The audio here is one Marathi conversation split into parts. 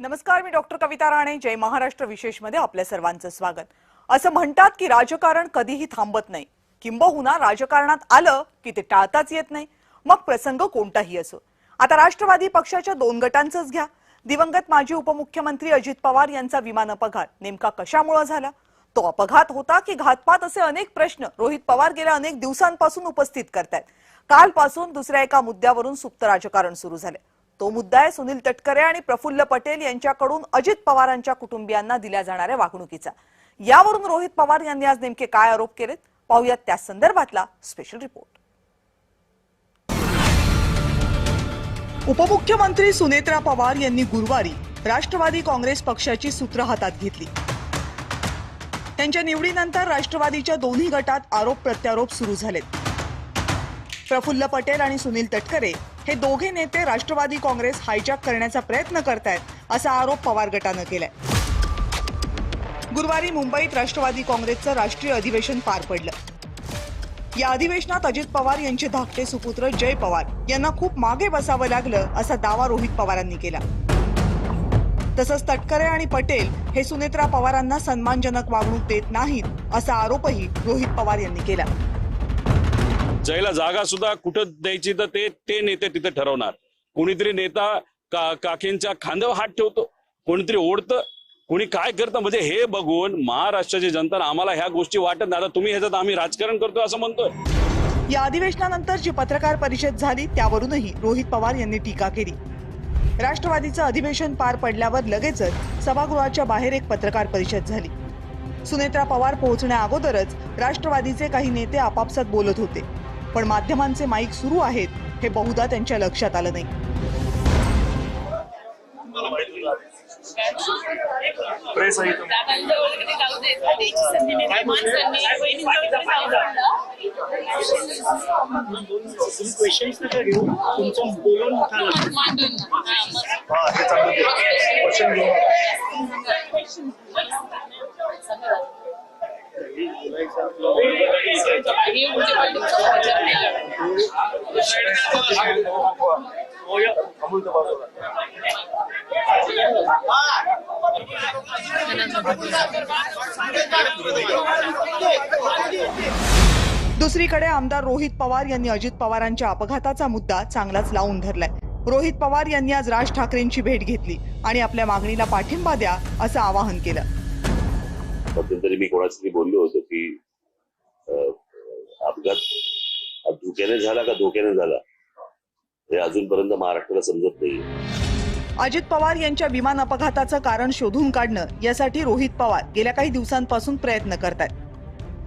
नमस्कार, मी डॉक्टर कविता राणे. जय महाराष्ट्र विशेषमध्ये आपल्या सर्वांचं स्वागत. असं म्हणतात की राजकारण कधीही थांबत नाही, किंबहुना राजकारणात आलं की ते टाळताच येत नाही, मग प्रसंग कोणताही असो. आता राष्ट्रवादी पक्षाच्या दोन गटांचंच घ्या. दिवंगत माजी उपमुख्यमंत्री अजित पवार यांचा विमान अपघात नेमका कशामुळे झाला, तो अपघात होता की घातपात, असे अनेक प्रश्न रोहित पवार गेल्या अनेक दिवसांपासून उपस्थित करतायत. कालपासून दुसऱ्या एका मुद्द्यावरून सुप्त राजकारण सुरू झाले. तो मुद्दा आहे सुनील तटकरे आणि प्रफुल्ल पटेल यांच्याकडून अजित पवारांच्या कुटुंबियांना दिल्या जाणाऱ्या वागणुकीचा. यावरून रोहित पवार यांनी आज नेमके काय आरोप केलेत, पाहूयात त्या संदर्भातला स्पेशल रिपोर्ट. उपमुख्यमंत्री सुनेत्रा पवार यांनी गुरुवारी राष्ट्रवादी काँग्रेस पक्षाची सूत्र हातात घेतली. त्यांच्या निवडीनंतर राष्ट्रवादीच्या दोन्ही गटात आरोप प्रत्यारोप सुरू झालेत. प्रफुल्ल पटेल आणि सुनील तटकरे हे दोघे नेते राष्ट्रवादी काँग्रेस हायजॅक करण्याचा प्रयत्न करतायत, असा आरोप पवार गटानं केलाय. गुरुवारी मुंबईत राष्ट्रवादी काँग्रेसचं राष्ट्रीय अधिवेशन पार पडलं. या अधिवेशनात अजित पवार यांचे धाकटे सुपुत्र जय पवार यांना खूप मागे बसावं लागलं, असा दावा रोहित पवारांनी केला. तसंच तटकरे आणि पटेल हे सुनेत्रा पवारांना सन्मानजनक वागणूक देत नाहीत, असा आरोपही रोहित पवार यांनी केला. जयला जागा सुद्धा कुठं द्यायची तर ते नेते तिथे ठरवणार. कोणीतरी नेता काकींच्या खांद्यावर हात ठेवतो, कोणीतरी ओढतं, कोणी काय करतं, म्हणजे हे बघून महाराष्ट्राची जनता आम्हाला ह्या गोष्टी वाटत नाही. आता तुम्ही ह्याच्यात आम्ही राजकारण करतोय असं म्हणतोय. या अधिवेशनानंतर जी पत्रकार परिषद झाली त्यावरूनही रोहित पवार यांनी टीका केली. राष्ट्रवादीचं अधिवेशन पार पडल्यावर लगेचच सभागृहाच्या बाहेर एक पत्रकार परिषद झाली. सुनेत्रा पवार पोहोचण्या अगोदरच राष्ट्रवादीचे काही नेते आपापसात बोलत होते, पण माध्यमांचे माईक सुरू आहेत हे बहुधा त्यांच्या लक्षात आलं नाही. दुसरीकडे आमदार रोहित पवार यांनी अजित पवारांच्या अपघाताचा मुद्दा चांगलाच लावून धरलाय. रोहित पवार यांनी आज राज ठाकरेंची भेट घेतली आणि आपल्या मागणीला पाठिंबा द्या असं आवाहन केलं. मध्यंतरी मी कोणाशी बोललो होतो की अपघात धोक्याने झाला का धोक्याने झाला हे अजूनपर्यंत महाराष्ट्राला समजत नाही. अजित पवार यांच्या विमान अपघाताचं कारण शोधून काढणं यासाठी रोहित पवार गेल्या काही दिवसांपासून प्रयत्न करतात.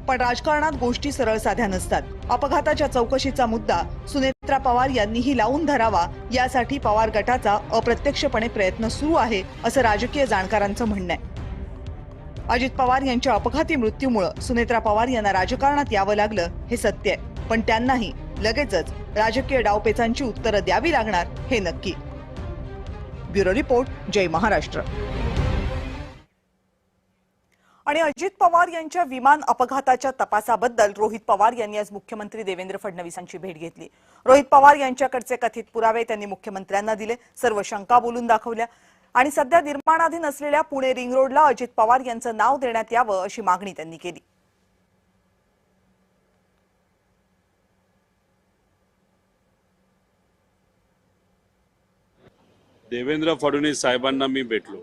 पण राजकारणात गोष्टी सरळ साध्या नसतात. अपघाताच्या चौकशीचा मुद्दा सुनेत्रा पवार यांनीही लावून धरावा यासाठी पवार गटाचा अप्रत्यक्षपणे प्रयत्न सुरू आहे, असं राजकीय जाणकारांचं म्हणणं आहे. अजित पवार यांच्या अपघाती मृत्यूमुळे सुनेत्रा पवार यांना राजकारणात यावं लागलं हे सत्य आहे, पण त्यांनाही लगेचच राजकीय डावपेचांची उत्तरं द्यावी लागणार हे नक्की. ब्युरो रिपोर्ट, जय महाराष्ट्र. आणि अजित पवार यांच्या विमान अपघाताच्या तपासाबद्दल रोहित पवार यांनी आज मुख्यमंत्री देवेंद्र फडणवीसांची भेट घेतली. रोहित पवार यांच्याकडचे कथित पुरावे त्यांनी मुख्यमंत्र्यांना दिले, सर्व शंका बोलून दाखवल्या आणि सध्या निर्माणाधीन असलेल्या पुणे रिंग रोडला अजित पवार यांचं नाव देण्यात यावं अशी मागणी त्यांनी केली. देवेंद्र फडणवीस साहेबांना मी भेटलो.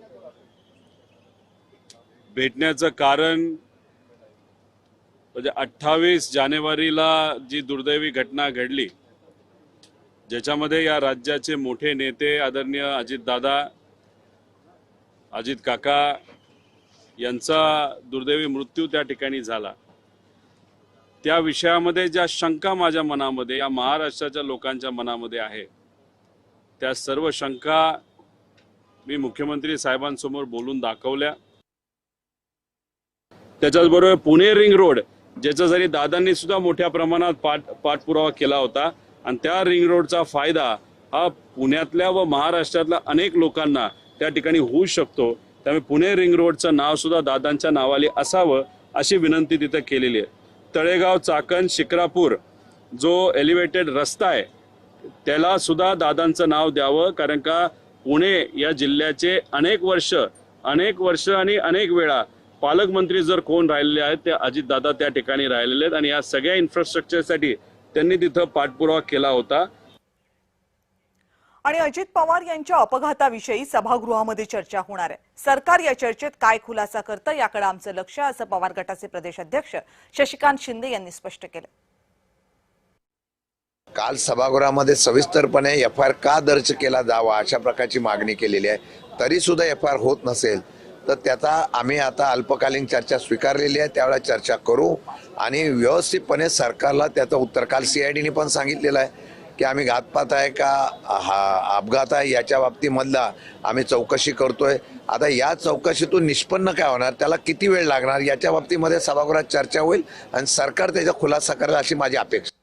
भेटण्याचं कारण म्हणजे 28 जानेवारीला जी दुर्दैवी घटना घडली, ज्याच्यामध्ये या राज्याचे मोठे नेते आदरणीय अजितदादा, अजित काका यांचा दुर्दैवी मृत्यू त्या ठिकाणी झाला. त्या विषयामध्ये ज्या शंका माझ्या मनामध्ये, या महाराष्ट्राच्या लोकांच्या मनामध्ये आहे, त्या सर्व शंका मी मुख्यमंत्री साहेबांसमोर बोलून दाखवल्या. त्याच्याचबरोबर पुणे रिंग रोड, ज्याचा जरी दादांनी सुद्धा मोठ्या प्रमाणात पाठपुरावा केला होता, आणि त्या रिंग रोडचा फायदा हा पुण्यातल्या व महाराष्ट्रातल्या अनेक लोकांना त्या ठिकाणी होऊ शकतो. त्यामुळे पुणे रिंग रोडचं नाव सुद्धा दादांच्या नावाली असावं अशी विनंती तिथे केलेली आहे. तळेगाव, चाकण, शिक्रापूर जो एलिव्हेटेड रस्ता आहे त्याला सुद्धा दादांचं नाव द्यावं, कारण का पुणे या जिल्ह्याचे अनेक वर्ष आणि अनेक वेळा पालकमंत्री जर कोण राहिलेले आहेत ते अजितदादा त्या ठिकाणी राहिलेले आहेत आणि या सगळ्या इन्फ्रास्ट्रक्चरसाठी त्यांनी तिथं पाठपुरावा केला होता. आणि अजित पवार यांच्या अपघाताविषयी सभागृहामध्ये चर्चा होणार आहे. सरकार या चर्चेत काय खुलासा करतं याकडे आमचं लक्ष, असं पवार गटाचे प्रदेश अध्यक्ष शशिकांत शिंदे यांनी स्पष्ट केलं. काल सभागृहामध्ये सविस्तरपणे एफ.आय.आर का दर्ज केला जावा अशा प्रकारची मागणी केलेली आहे. तरी सुद्धा एफ.आय.आर होत नसेल तर त्याचा आम्ही आता अल्पकालीन चर्चा स्वीकारलेली आहे. त्यावेळेला चर्चा करू आणि व्यवस्थितपणे सरकारला त्याचं उत्तर, काल CIDने पण सांगितलेलं आहे की आम्ही घातपात आहे का हा अपघात आहे याच्या बाबतीमधला आम्ही चौकशी करतोय. आता या चौकशीतून निष्पन्न काय होणार, त्याला किती वेळ लागणार याच्या बाबतीमध्ये सभागृहात चर्चा होईल आणि सरकार त्याचा खुलासा करेल अशी माझी अपेक्षा.